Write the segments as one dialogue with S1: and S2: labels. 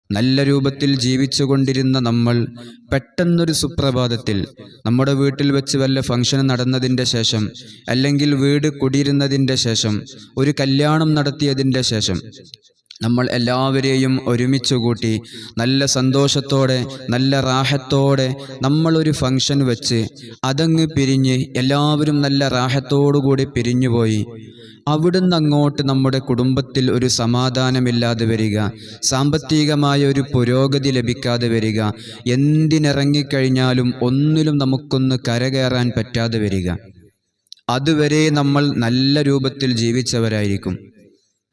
S1: നല്ല രൂപത്തിൽ ജീവിച്ചുകൊണ്ടിരുന്ന നമ്മൾ പെട്ടെന്നൊരു സുപ്രഭാതത്തിൽ നമ്മുടെ വീട്ടിൽ വെച്ച് വല്ല ഫംഗ്ഷൻ നടന്നതിൻ്റെ ശേഷം, അല്ലെങ്കിൽ വീട് കുടിയിരുന്നതിൻ്റെ ശേഷം, ഒരു കല്യാണം നടത്തിയതിൻ്റെ ശേഷം നമ്മൾ എല്ലാവരെയും ഒരുമിച്ച് കൂട്ടി നല്ല സന്തോഷത്തോടെ നല്ല റാഹത്തോടെ നമ്മളൊരു ഫംഗ്ഷൻ വെച്ച് അതങ്ങ് പിരിഞ്ഞ് എല്ലാവരും നല്ല റാഹത്തോടുകൂടി പിരിഞ്ഞുപോയി. അവിടുന്ന് അങ്ങോട്ട് നമ്മുടെ കുടുംബത്തിൽ ഒരു സമാധാനമില്ലാതെ വരിക, സാമ്പത്തികമായ ഒരു പുരോഗതി ലഭിക്കാതെ വരിക, എന്തിനിറങ്ങിക്കഴിഞ്ഞാലും ഒന്നിലും നമുക്കൊന്ന് കരകയറാൻ പറ്റാതെ വരിക. അതുവരെ നമ്മൾ നല്ല രൂപത്തിൽ ജീവിച്ചവരായിരിക്കും.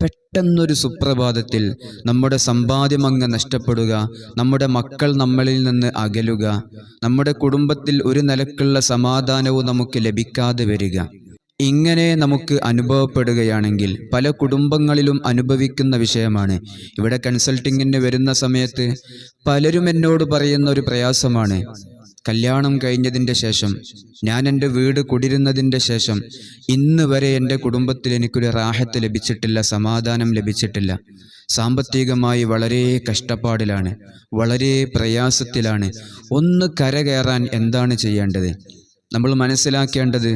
S1: പെട്ടെന്നൊരു സുപ്രഭാതത്തിൽ നമ്മുടെ സമ്പാദ്യം അങ്ങ് നഷ്ടപ്പെടുക, നമ്മുടെ മക്കൾ നമ്മളിൽ നിന്ന് അകലുക, നമ്മുടെ കുടുംബത്തിൽ ഒരു നിലക്കുള്ള സമാധാനവും നമുക്ക് ലഭിക്കാതെ വരിക. ഇങ്ങനെ നമുക്ക് അനുഭവപ്പെടുകയാണെങ്കിൽ പല കുടുംബങ്ങളിലും അനുഭവിക്കുന്ന വിഷയമാണ്. ഇവിടെ കൺസൾട്ടിങ്ങിന് വരുന്ന സമയത്ത് പലരും എന്നോട് പറയുന്ന ഒരു പ്രയാസമാണ്, കല്യാണം കഴിഞ്ഞതിൻ്റെ ശേഷം, ഞാൻ എൻ്റെ വീട് കുടിരുന്നതിൻ്റെ ശേഷം ഇന്ന് വരെ എൻ്റെ കുടുംബത്തിൽ എനിക്കൊരു റാഹത്ത് ലഭിച്ചിട്ടില്ല, സമാധാനം ലഭിച്ചിട്ടില്ല. സാമ്പത്തികമായി വളരെ കഷ്ടപ്പാടിലാണ്, വളരെ പ്രയാസത്തിലാണ്. ഒന്ന് കരകയറാൻ എന്താണ് ചെയ്യേണ്ടത്? നമ്മൾ മനസ്സിലാക്കേണ്ടത്,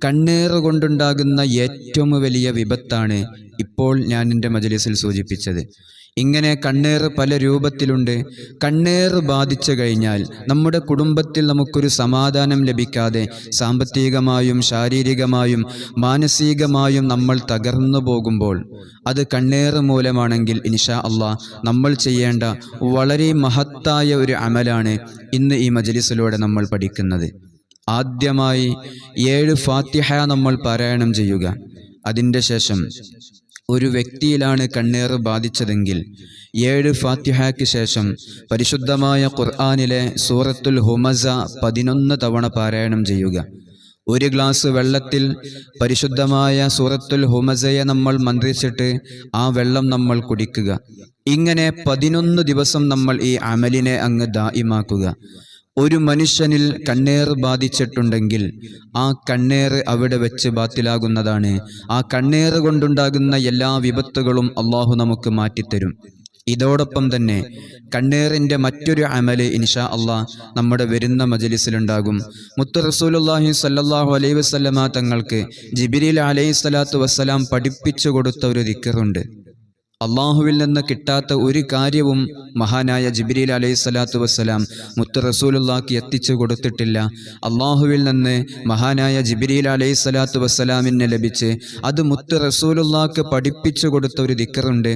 S1: കണ്ണീർ കൊണ്ടുണ്ടാകുന്ന ഏറ്റവും വലിയ വിപത്താണ് ഇപ്പോൾ ഞാൻ എൻ്റെ മജ്‌ലിസിൽ സൂചിപ്പിച്ചത്. ഇങ്ങനെ കണ്ണീർ പല രൂപത്തിലുണ്ട്. കണ്ണീർ ബാധിച്ചു കഴിഞ്ഞാൽ നമ്മുടെ കുടുംബത്തിൽ നമുക്കൊരു സമാധാനം ലഭിക്കാതെ സാമ്പത്തികമായും ശാരീരികമായും മാനസികമായും നമ്മൾ തകർന്നു പോകുമ്പോൾ, അത് കണ്ണീർ മൂലമാണെങ്കിൽ ഇൻഷാ അല്ലാഹ് നമ്മൾ ചെയ്യേണ്ട വളരെ മഹത്തായ ഒരു അമലാണ് ഇന്ന് ഈ മജ്‌ലിസിലൂടെ നമ്മൾ പഠിക്കുന്നത്. ആദ്യമായി 7 ഫാത്തിഹ നമ്മൾ പാരായണം ചെയ്യുക. അതിൻ്റെ ശേഷം ഒരു വ്യക്തിയിലാണ് കണ്ണീർ ബാധിച്ചതെങ്കിൽ 7 ഫാത്തിഹയ്ക്ക് ശേഷം പരിശുദ്ധമായ ഖുർആനിലെ സൂറത്തുൽ ഹുമസ 11 തവണ പാരായണം ചെയ്യുക. ഒരു ഗ്ലാസ് വെള്ളത്തിൽ പരിശുദ്ധമായ സൂറത്തുൽ ഹുമസയെ നമ്മൾ മന്ത്രിച്ചിട്ട് ആ വെള്ളം നമ്മൾ കുടിക്കുക. ഇങ്ങനെ 11 ദിവസം നമ്മൾ ഈ അമലിനെ അങ്ങ് ദായിമാക്കുക. ഒരു മനുഷ്യനിൽ കണ്ണേർ ബാധിച്ചിട്ടുണ്ടെങ്കിൽ ആ കണ്ണേർ അവിടെ വെച്ച് ബാത്തിലാകുന്നതാണ്. ആ കണ്ണേർ കൊണ്ടുണ്ടാകുന്ന എല്ലാ വിപത്തുകളും അള്ളാഹു നമുക്ക് മാറ്റിത്തരും. ഇതോടൊപ്പം തന്നെ കണ്ണേറിൻ്റെ മറ്റൊരു അമല് ഇൻഷാ അള്ളാഹ് നമ്മുടെ വരുന്ന മജ്‌ലിസിലുണ്ടാകും. മുത്ത് റസൂലുള്ളാഹി സ്വല്ലല്ലാഹു അലൈഹി വസല്ലമ തങ്ങൾക്ക് ജിബ്രീൽ അലൈഹിസ്സലാത്തു വസ്സലാം പഠിപ്പിച്ചു കൊടുത്ത ഒരു ദിക്റുണ്ട്. അള്ളാഹുവിൽ നിന്ന് കിട്ടാത്ത ഒരു കാര്യവും മഹാനായ ജിബ്രീൽ അലൈഹിസ്സലാത്തു വസ്സലാം മുത്ത് റസൂലുള്ളാഹിക്ക് എത്തിച്ചു കൊടുത്തിട്ടില്ല. അള്ളാഹുവിൽ നിന്ന് മഹാനായ ജിബ്രീൽ അലൈഹിസ്സലാത്തു വസ്സലാമിന് ലഭിച്ച് അത് മുത്ത് റസൂലുള്ളാഹിക്ക് പഠിപ്പിച്ചു കൊടുത്ത ഒരു ദിക്റുണ്ട്.